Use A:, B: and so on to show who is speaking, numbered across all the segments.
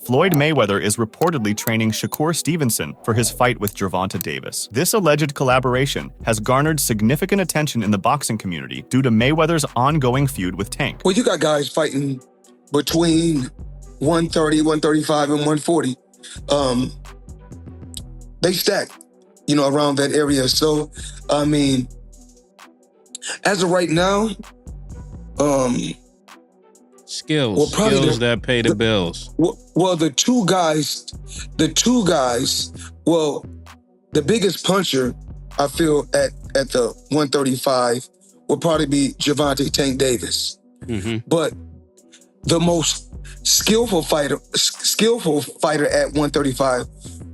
A: Floyd Mayweather is reportedly training Shakur Stevenson for his fight with Gervonta Davis. This alleged collaboration has garnered significant attention in the boxing community due to Mayweather's ongoing feud with Tank.
B: Well, you got guys fighting between 130, 135, and 140. They stack, around that area. So, I mean, as of right now,
C: skills that pay the bills.
B: Well, the two guys, the biggest puncher, I feel, at the 135 will probably be Gervonta Tank Davis.
C: Mm-hmm.
B: But the most skillful fighter at 135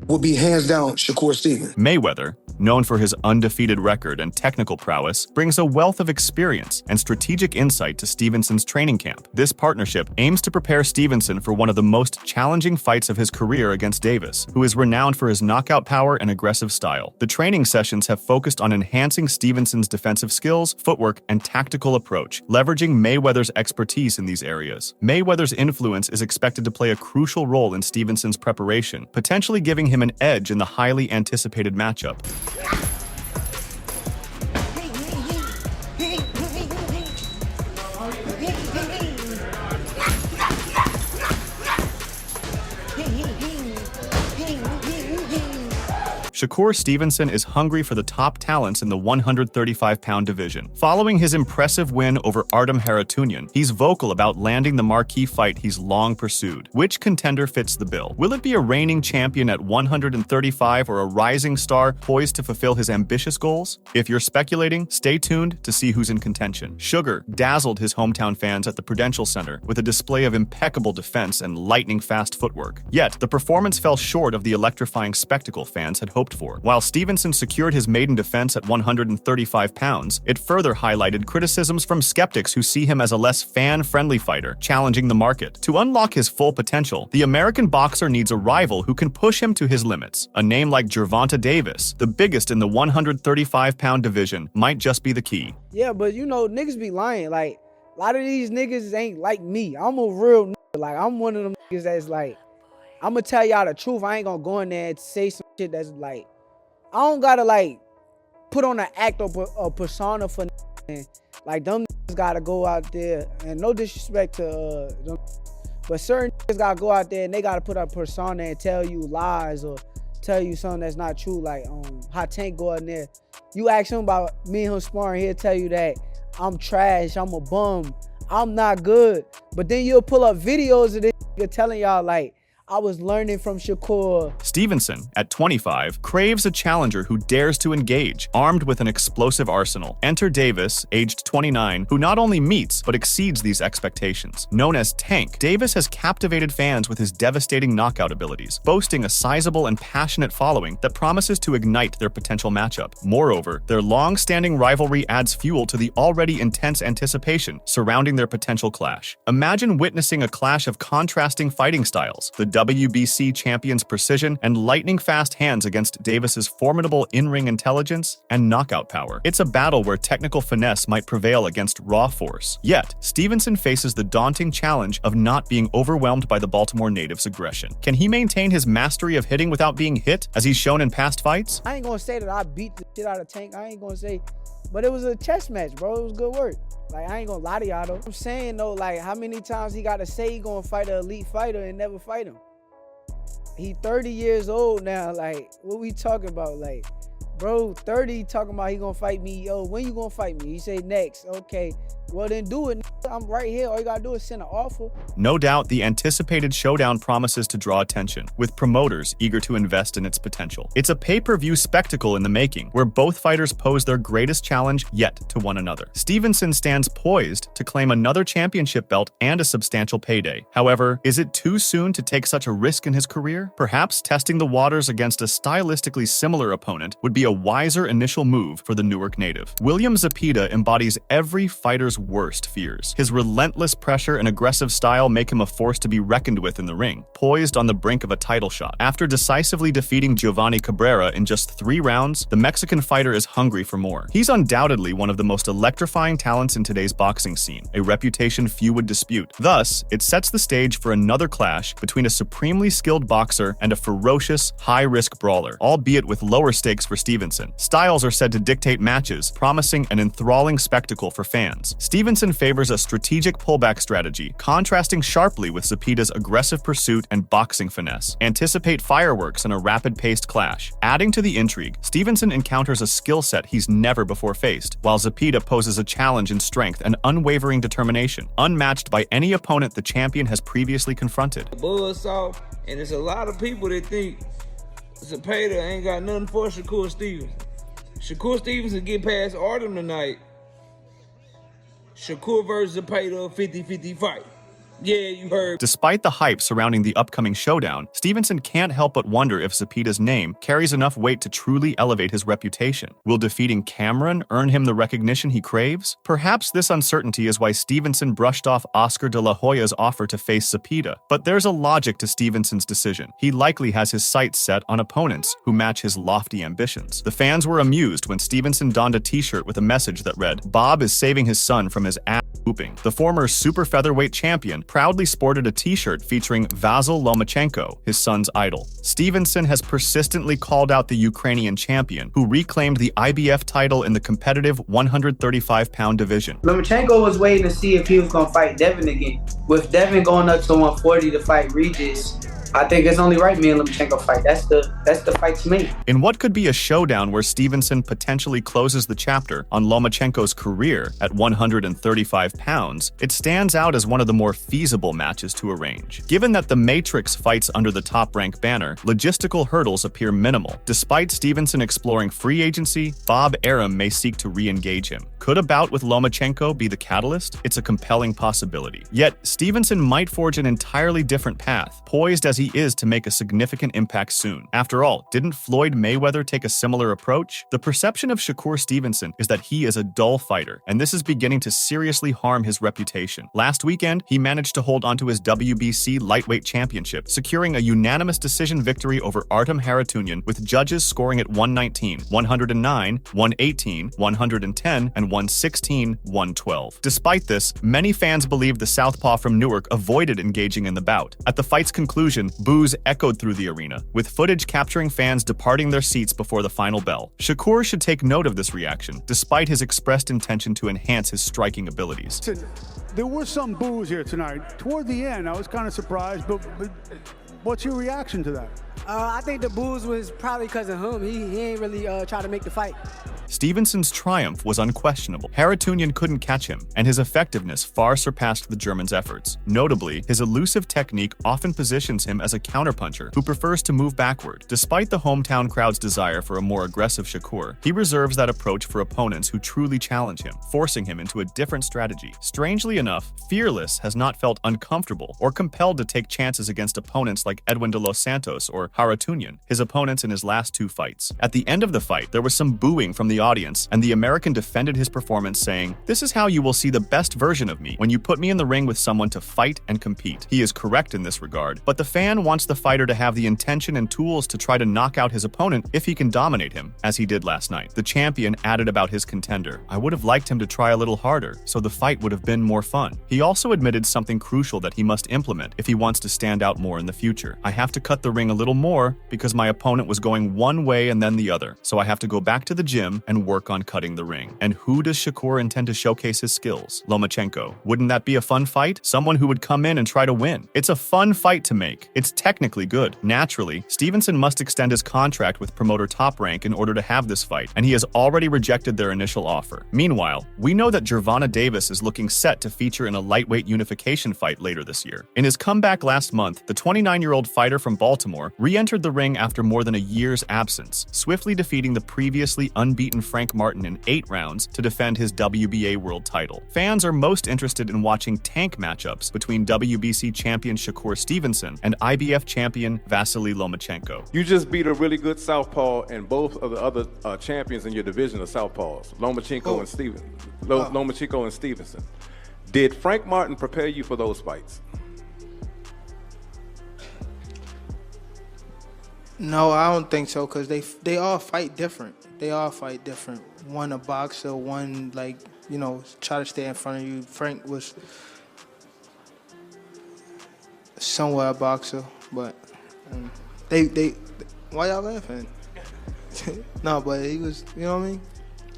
B: will be hands down Shakur Stevenson.
A: Mayweather, known for his undefeated record and technical prowess, brings a wealth of experience and strategic insight to Stevenson's training camp. This partnership aims to prepare Stevenson for one of the most challenging fights of his career against Davis, who is renowned for his knockout power and aggressive style. The training sessions have focused on enhancing Stevenson's defensive skills, footwork, and tactical approach, leveraging Mayweather's expertise in these areas. Mayweather's influence is expected to play a crucial role in Stevenson's preparation, potentially giving him an edge in the highly anticipated matchup. Shakur Stevenson is hungry for the top talents in the 135-pound division. Following his impressive win over Artem Harutyunyan, he's vocal about landing the marquee fight he's long pursued. Which contender fits the bill? Will it be a reigning champion at 135 or a rising star poised to fulfill his ambitious goals? If you're speculating, stay tuned to see who's in contention. Sugar dazzled his hometown fans at the Prudential Center with a display of impeccable defense and lightning-fast footwork. Yet, the performance fell short of the electrifying spectacle fans had hoped for. While Stevenson secured his maiden defense at 135 pounds, it further highlighted criticisms from skeptics who see him as a less fan-friendly fighter, challenging the market. To unlock his full potential, the American boxer needs a rival who can push him to his limits. A name like Gervonta Davis, the biggest in the 135-pound division, might just be the key.
D: Yeah, but niggas be lying. Like, a lot of these niggas ain't like me. I'm a real nigga. Like, I'm one of them niggas that's like, I'm gonna tell y'all the truth. I ain't gonna go in there and say some shit that's like, I don't gotta like put on an act or a persona for and like them niggas gotta go out there, and no disrespect to them, but certain niggas gotta go out there and they gotta put a persona and tell you lies or tell you something that's not true. Like how Tank go in there, you ask him about me and him sparring, he'll tell you that I'm trash, I'm a bum, I'm not good. But then you'll pull up videos of this nigga telling y'all like, I was learning from Shakur.
A: Stevenson, at 25, craves a challenger who dares to engage, armed with an explosive arsenal. Enter Davis, aged 29, who not only meets but exceeds these expectations. Known as Tank, Davis has captivated fans with his devastating knockout abilities, boasting a sizable and passionate following that promises to ignite their potential matchup. Moreover, their long-standing rivalry adds fuel to the already intense anticipation surrounding their potential clash. Imagine witnessing a clash of contrasting fighting styles, the WBC champion's precision and lightning-fast hands against Davis's formidable in-ring intelligence and knockout power. It's a battle where technical finesse might prevail against raw force. Yet, Stevenson faces the daunting challenge of not being overwhelmed by the Baltimore native's aggression. Can he maintain his mastery of hitting without being hit, as he's shown in past fights?
D: I ain't gonna say that I beat the shit out of Tank. I ain't gonna say, but it was a chess match, bro. It was good work. Like, I ain't gonna lie to y'all though. I'm saying though, like, how many times he gotta say he gonna fight an elite fighter and never fight him? He 30 years old now. Like, what we talking about? Like, bro, 30 talking about he gonna fight me. Yo, when you gonna fight me? He say next. Okay, well then do it. I'm right here. All you gotta do is send an offer.
A: No doubt the anticipated showdown promises to draw attention, with promoters eager to invest in its potential. It's a pay-per-view spectacle in the making, where both fighters pose their greatest challenge yet to one another. Stevenson stands poised to claim another championship belt and a substantial payday. However, is it too soon to take such a risk in his career? Perhaps testing the waters against a stylistically similar opponent would be be a wiser initial move for the Newark native. William Zepeda embodies every fighter's worst fears. His relentless pressure and aggressive style make him a force to be reckoned with in the ring, poised on the brink of a title shot. After decisively defeating Giovanni Cabrera in just 3 rounds, the Mexican fighter is hungry for more. He's undoubtedly one of the most electrifying talents in today's boxing scene, a reputation few would dispute. Thus, it sets the stage for another clash between a supremely skilled boxer and a ferocious, high-risk brawler, albeit with lower stakes for Stevenson. Styles are said to dictate matches, promising an enthralling spectacle for fans. Stevenson favors a strategic pullback strategy, contrasting sharply with Zepeda's aggressive pursuit and boxing finesse. Anticipate fireworks in a rapid-paced clash. Adding to the intrigue, Stevenson encounters a skill set he's never before faced, while Zepeda poses a challenge in strength and unwavering determination, unmatched by any opponent the champion has previously confronted.
E: Buzz off, and there's a lot of people that think Zepeda ain't got nothing for Shakur Stevenson. Shakur Stevenson get past Artem tonight. Shakur versus Zepeda, 50-50 fight. Yeah, you heard.
A: Despite the hype surrounding the upcoming showdown, Stevenson can't help but wonder if Zepeda's name carries enough weight to truly elevate his reputation. Will defeating Cameron earn him the recognition he craves? Perhaps this uncertainty is why Stevenson brushed off Oscar de la Hoya's offer to face Zepeda. But there's a logic to Stevenson's decision. He likely has his sights set on opponents who match his lofty ambitions. The fans were amused when Stevenson donned a t-shirt with a message that read, "Bob is saving his son from his ass whooping." The former super featherweight champion proudly sported a t-shirt featuring Vasyl Lomachenko, his son's idol. Stevenson has persistently called out the Ukrainian champion, who reclaimed the IBF title in the competitive 135-pound division.
F: Lomachenko was waiting to see if he was going to fight Devin again. With Devin going up to 140 to fight Regis, I think it's only right me and Lomachenko fight. That's the fight to me.
A: In what could be a showdown where Stevenson potentially closes the chapter on Lomachenko's career at 135 pounds, it stands out as one of the more feasible matches to arrange. Given that the Matrix fights under the Top Rank banner, logistical hurdles appear minimal. Despite Stevenson exploring free agency, Bob Arum may seek to re-engage him. Could a bout with Lomachenko be the catalyst? It's a compelling possibility. Yet, Stevenson might forge an entirely different path, poised as he is to make a significant impact soon. After all, didn't Floyd Mayweather take a similar approach? The perception of Shakur Stevenson is that he is a dull fighter, and this is beginning to seriously harm his reputation. Last weekend, he managed to hold onto his WBC lightweight championship, securing a unanimous decision victory over Artem Harutyunyan, with judges scoring at 119, 109, 118, 110, and 116, 112. Despite this, many fans believe the southpaw from Newark avoided engaging in the bout. At the fight's conclusion, boos echoed through the arena, with footage capturing fans departing their seats before the final bell. Shakur should take note of this reaction, despite his expressed intention to enhance his striking abilities.
G: There were some boos here tonight. Toward the end, I was kind of surprised, but what's your reaction to that?
D: I think the boos was probably because of him. He ain't really try to make the fight.
A: Stevenson's triumph was unquestionable. Harutyunyan couldn't catch him, and his effectiveness far surpassed the German's efforts. Notably, his elusive technique often positions him as a counterpuncher who prefers to move backward. Despite the hometown crowd's desire for a more aggressive Shakur, he reserves that approach for opponents who truly challenge him, forcing him into a different strategy. Strangely enough, Fearless has not felt uncomfortable or compelled to take chances against opponents like Edwin de los Santos or Harutyunyan, his opponents in his last 2 fights. At the end of the fight, there was some booing from the audience, and the American defended his performance, saying, "This is how you will see the best version of me, when you put me in the ring with someone to fight and compete." He is correct in this regard, but the fan wants the fighter to have the intention and tools to try to knock out his opponent if he can dominate him, as he did last night. The champion added about his contender, "I would have liked him to try a little harder, so the fight would have been more fun." He also admitted something crucial that he must implement if he wants to stand out more in the future. "I have to cut the ring a little more because my opponent was going one way and then the other, so I have to go back to the gym and work on cutting the ring." And who does Shakur intend to showcase his skills? Lomachenko. Wouldn't that be a fun fight? Someone who would come in and try to win. It's a fun fight to make. It's technically good. Naturally, Stevenson must extend his contract with promoter Top Rank in order to have this fight, and he has already rejected their initial offer. Meanwhile, we know that Gervonta Davis is looking set to feature in a lightweight unification fight later this year. In his comeback last month, the 29-year-old fighter from Baltimore re-entered the ring after more than a year's absence, swiftly defeating the previously unbeaten beaten Frank Martin in 8 rounds to defend his WBA world title. Fans are most interested in watching tank matchups between WBC champion Shakur Stevenson and IBF champion Vasily Lomachenko.
H: You just beat a really good southpaw, and both of the other champions in your division are southpaws, Lomachenko and Stevenson. Did Frank Martin prepare you for those fights?
I: No, I don't think so, because they all fight different. One a boxer, one try to stay in front of you. Frank was somewhat a boxer, but they why y'all laughing? No, but he was, you know what I mean?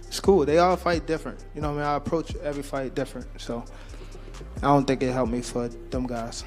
I: It's cool. They all fight different. You know what I mean? I approach every fight different, so I don't think it helped me for them guys.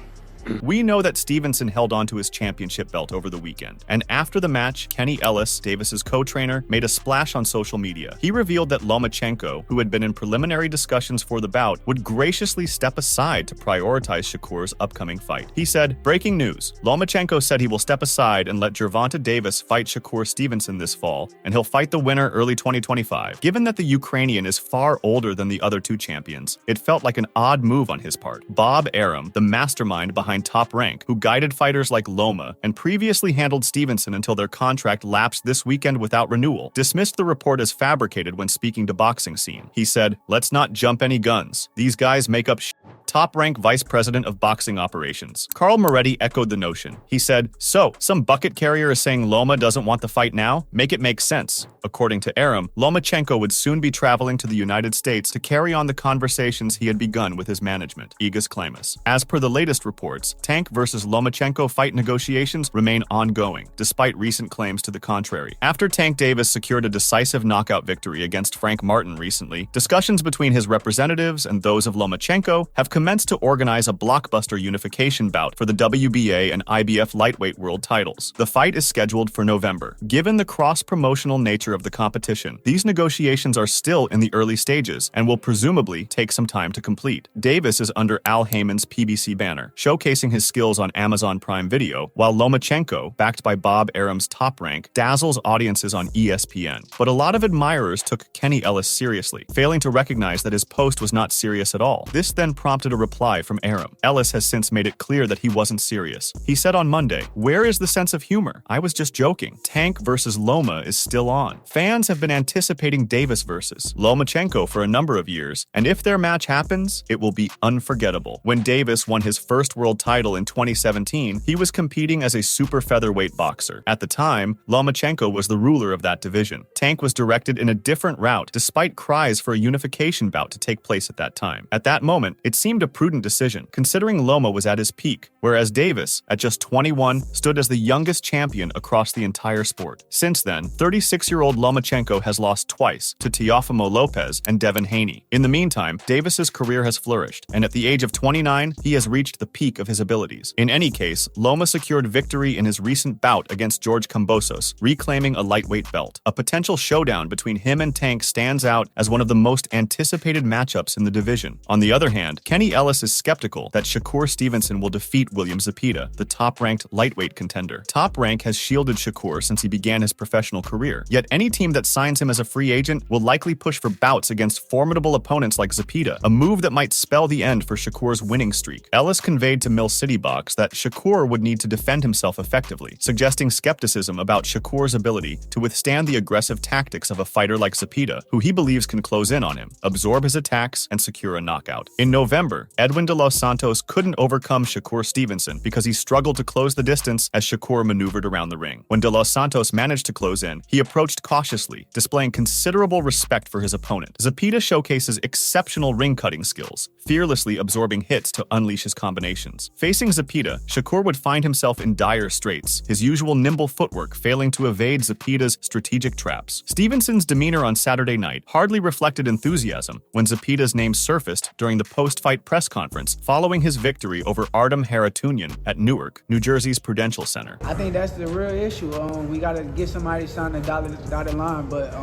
A: We know that Stevenson held on to his championship belt over the weekend, and after the match, Kenny Ellis, Davis's co-trainer, made a splash on social media. He revealed that Lomachenko, who had been in preliminary discussions for the bout, would graciously step aside to prioritize Shakur's upcoming fight. He said, "Breaking news. Lomachenko said he will step aside and let Gervonta Davis fight Shakur Stevenson this fall, and he'll fight the winner early 2025. Given that the Ukrainian is far older than the other 2 champions, it felt like an odd move on his part." Bob Arum, the mastermind behind Top Rank, who guided fighters like Loma and previously handled Stevenson until their contract lapsed this weekend without renewal, dismissed the report as fabricated when speaking to Boxing Scene. He said, "Let's not jump any guns. These guys make up shit." Top Rank Vice President of Boxing Operations, Carl Moretti, echoed the notion. He said, "So, some bucket carrier is saying Loma doesn't want the fight now? Make it make sense." According to Arum, Lomachenko would soon be traveling to the United States to carry on the conversations he had begun with his management, Igas Clamus. As per the latest reports, Tank versus Lomachenko fight negotiations remain ongoing, despite recent claims to the contrary. After Tank Davis secured a decisive knockout victory against Frank Martin recently, discussions between his representatives and those of Lomachenko have commenced to organize a blockbuster unification bout for the WBA and IBF lightweight world titles. The fight is scheduled for November. Given the cross-promotional nature of the competition, these negotiations are still in the early stages and will presumably take some time to complete. Davis is under Al Heyman's PBC banner, showcasing his skills on Amazon Prime Video, while Lomachenko, backed by Bob Arum's Top Rank, dazzles audiences on ESPN. But a lot of admirers took Kenny Ellis seriously, failing to recognize that his post was not serious at all. This then prompted a reply from Arum. Ellis has since made it clear that he wasn't serious. He said on Monday, "Where is the sense of humor? I was just joking. Tank versus Loma is still on. Fans have been anticipating Davis versus Lomachenko for a number of years, and if their match happens, it will be unforgettable." When Davis won his first world title in 2017, he was competing as a super featherweight boxer. At the time, Lomachenko was the ruler of that division. Tank was directed in a different route, despite cries for a unification bout to take place at that time. At that moment, it seemed a prudent decision, considering Loma was at his peak, whereas Davis, at just 21, stood as the youngest champion across the entire sport. Since then, 36-year-old Lomachenko has lost twice to Teofimo Lopez and Devin Haney. In the meantime, Davis's career has flourished, and at the age of 29, he has reached the peak of his abilities. In any case, Loma secured victory in his recent bout against George Kambosos, reclaiming a lightweight belt. A potential showdown between him and Tank stands out as one of the most anticipated matchups in the division. On the other hand, Kenny Ellis is skeptical that Shakur Stevenson will defeat William Zepeda, the top-ranked lightweight contender. Top Rank has shielded Shakur since he began his professional career, yet any team that signs him as a free agent will likely push for bouts against formidable opponents like Zepeda, a move that might spell the end for Shakur's winning streak. Ellis conveyed to Mill City Box that Shakur would need to defend himself effectively, suggesting skepticism about Shakur's ability to withstand the aggressive tactics of a fighter like Zepeda, who he believes can close in on him, absorb his attacks, and secure a knockout. In November, Edwin de los Santos couldn't overcome Shakur Stevenson because he struggled to close the distance as Shakur maneuvered around the ring. When de los Santos managed to close in, he approached cautiously, displaying considerable respect for his opponent. Zepeda showcases exceptional ring-cutting skills, fearlessly absorbing hits to unleash his combinations. Facing Zepeda, Shakur would find himself in dire straits, his usual nimble footwork failing to evade Zepeda's strategic traps. Stevenson's demeanor on Saturday night hardly reflected enthusiasm when Zepeda's name surfaced during the post-fight press conference following his victory over Artem Harutyunyan at Newark, New Jersey's Prudential Center.
D: I think that's the real issue. We got to get somebody signed a dotted line, but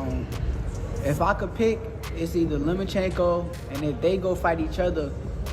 D: if I could pick, it's either Lomachenko, and if they go fight each other,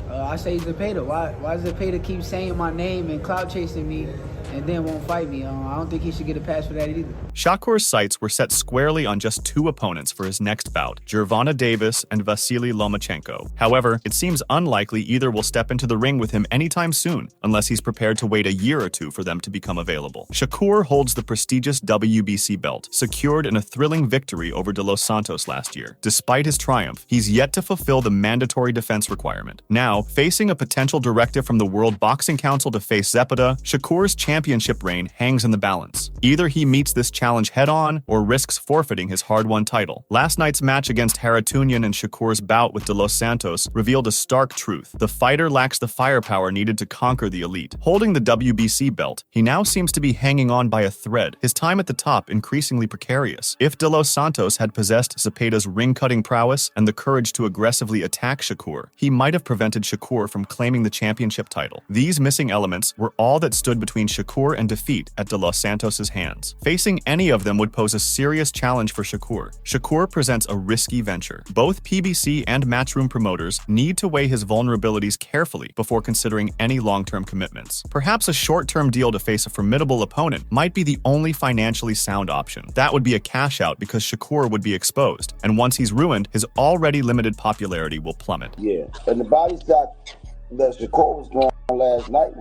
D: I say Zepeda. Why Zepeda keep saying my name and clout chasing me and then won't fight me? I don't think he should get a pass for that either.
A: Shakur's sights were set squarely on just 2 opponents for his next bout, Gervonta Davis and Vasily Lomachenko. However, it seems unlikely either will step into the ring with him anytime soon, unless he's prepared to wait a year or two for them to become available. Shakur holds the prestigious WBC belt, secured in a thrilling victory over De Los Santos last year. Despite his triumph, he's yet to fulfill the mandatory defense requirement. Now, facing a potential directive from the World Boxing Council to face Zepeda, Shakur's championship reign hangs in the balance. Either he meets this challenge head-on or risks forfeiting his hard-won title. Last night's match against Haratunian and Shakur's bout with De Los Santos revealed a stark truth. The fighter lacks the firepower needed to conquer the elite. Holding the WBC belt, he now seems to be hanging on by a thread, his time at the top increasingly precarious. If De Los Santos had possessed Zepeda's ring-cutting prowess and the courage to aggressively attack Shakur, he might have prevented Shakur from claiming the championship title. These missing elements were all that stood between Shakur and defeat at De Los Santos' hands. Facing any of them would pose a serious challenge for Shakur. Shakur presents a risky venture. Both PBC and Matchroom promoters need to weigh his vulnerabilities carefully before considering any long-term commitments. Perhaps a short-term deal to face a formidable opponent might be the only financially sound option. That would be a cash-out because Shakur would be exposed, and once he's ruined, his already limited popularity will plummet.
J: Yeah, and the body shot that Shakur was throwing last night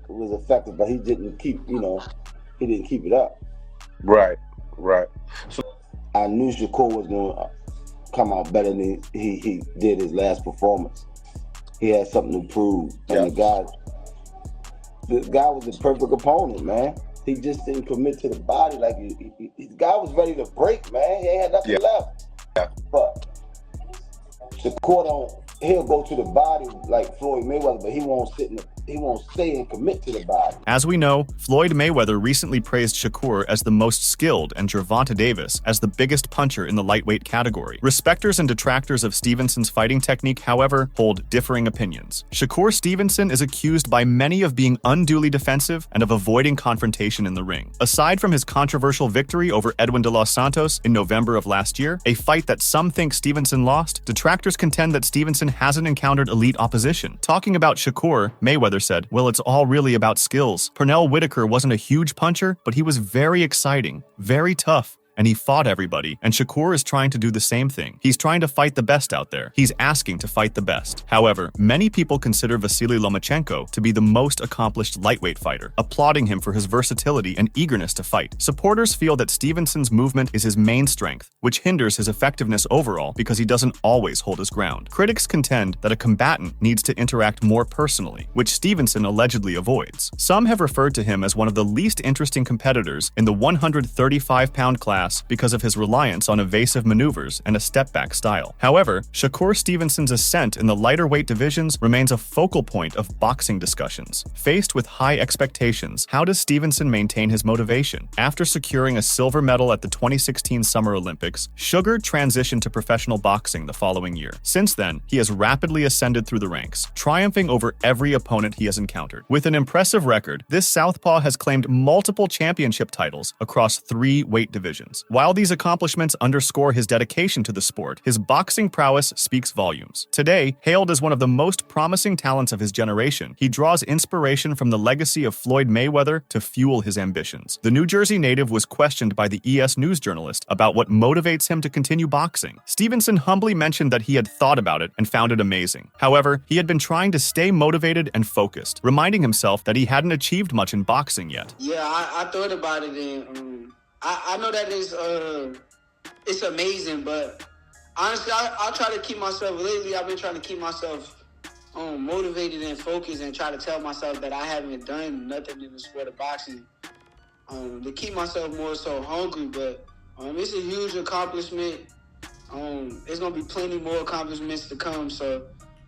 J: was effective, but he didn't keep it up.
K: Right.
J: So I knew Shakur was going to come out better than he did his last performance. He had something to prove, and the guy was the perfect opponent, man. He just didn't commit to the body. Like the guy was ready to break, man. He ain't had nothing left.
K: Yeah.
J: But Shakur he'll go to the body like Floyd Mayweather, but he won't stay and commit to the body.
A: As we know, Floyd Mayweather recently praised Shakur as the most skilled and Gervonta Davis as the biggest puncher in the lightweight category. Respecters and detractors of Stevenson's fighting technique, however, hold differing opinions. Shakur Stevenson is accused by many of being unduly defensive and of avoiding confrontation in the ring. Aside from his controversial victory over Edwin De Los Santos in November of last year, a fight that some think Stevenson lost, detractors contend that Stevenson hasn't encountered elite opposition. Talking about Shakur, Mayweather said, "Well, it's all really about skills. Pernell Whitaker wasn't a huge puncher, but he was very exciting, very tough, and he fought everybody, and Shakur is trying to do the same thing. He's trying to fight the best out there. He's asking to fight the best." However, many people consider Vasily Lomachenko to be the most accomplished lightweight fighter, applauding him for his versatility and eagerness to fight. Supporters feel that Stevenson's movement is his main strength, which hinders his effectiveness overall because he doesn't always hold his ground. Critics contend that a combatant needs to interact more personally, which Stevenson allegedly avoids. Some have referred to him as one of the least interesting competitors in the 135-pound class because of his reliance on evasive maneuvers and a step-back style. However, Shakur Stevenson's ascent in the lighter weight divisions remains a focal point of boxing discussions. Faced with high expectations, how does Stevenson maintain his motivation? After securing a silver medal at the 2016 Summer Olympics, Sugar transitioned to professional boxing the following year. Since then, he has rapidly ascended through the ranks, triumphing over every opponent he has encountered. With an impressive record, this southpaw has claimed multiple championship titles across 3 weight divisions. While these accomplishments underscore his dedication to the sport, his boxing prowess speaks volumes. Today, hailed as one of the most promising talents of his generation, he draws inspiration from the legacy of Floyd Mayweather to fuel his ambitions. The New Jersey native was questioned by the ES News journalist about what motivates him to continue boxing. Stevenson humbly mentioned that he had thought about it and found it amazing. However, he had been trying to stay motivated and focused, reminding himself that he hadn't achieved much in boxing yet.
F: Yeah, I thought about it and I know that it's amazing, but honestly, I try to keep myself, lately I've been trying to keep myself motivated and focused and try to tell myself that I haven't done nothing in the sport of boxing to keep myself more so hungry, but it's a huge accomplishment. There's going to be plenty more accomplishments to come, so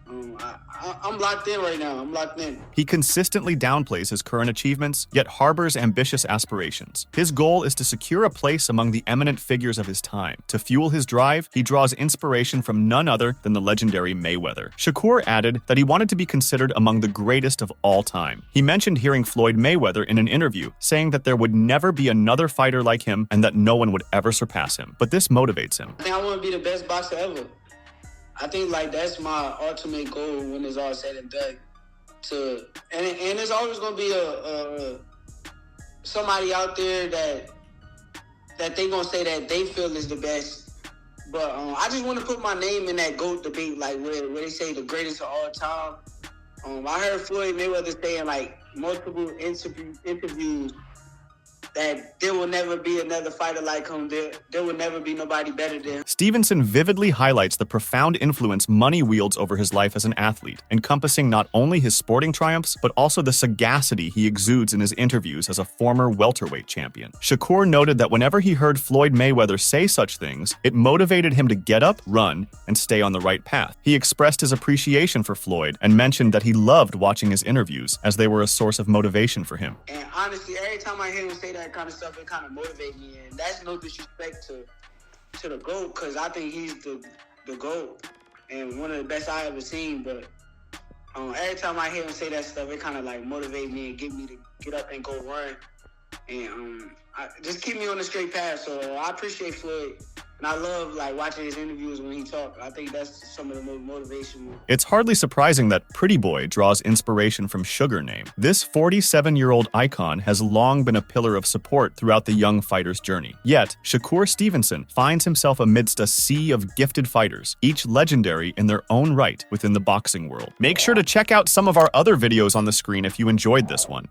F: I'm locked in right now. I'm locked in.
A: He consistently downplays his current achievements, yet harbors ambitious aspirations. His goal is to secure a place among the eminent figures of his time. To fuel his drive, he draws inspiration from none other than the legendary Mayweather. Shakur added that he wanted to be considered among the greatest of all time. He mentioned hearing Floyd Mayweather in an interview, saying that there would never be another fighter like him and that no one would ever surpass him. But this motivates him.
F: I think I want to be the best boxer ever. I think that's my ultimate goal when it's all said and done. And there's always gonna be somebody out there that that they gonna say that they feel is the best. But I just want to put my name in that GOAT debate, like where they say the greatest of all time. I heard Floyd Mayweather say in like multiple interviews that there will never be another fighter like him. There will never be nobody better than him.
A: Stevenson vividly highlights the profound influence money wields over his life as an athlete, encompassing not only his sporting triumphs, but also the sagacity he exudes in his interviews as a former welterweight champion. Shakur noted that whenever he heard Floyd Mayweather say such things, it motivated him to get up, run, and stay on the right path. He expressed his appreciation for Floyd and mentioned that he loved watching his interviews as they were a source of motivation for him.
F: And honestly, every time I hear him say that kind of stuff, it kind of motivates me, and that's no disrespect to the GOAT, because I think he's the GOAT and one of the best I ever seen. But every time I hear him say that stuff, it kind of like motivate me and get me to get up and go run, and just keep me on the straight path. So I appreciate Floyd. And I love like watching his interviews when he talks. I think that's some of the most motivational.
A: It's hardly surprising that Pretty Boy draws inspiration from Sugar Name. This 47-year-old icon has long been a pillar of support throughout the young fighter's journey. Yet, Shakur Stevenson finds himself amidst a sea of gifted fighters, each legendary in their own right within the boxing world. Make sure to check out some of our other videos on the screen if you enjoyed this one.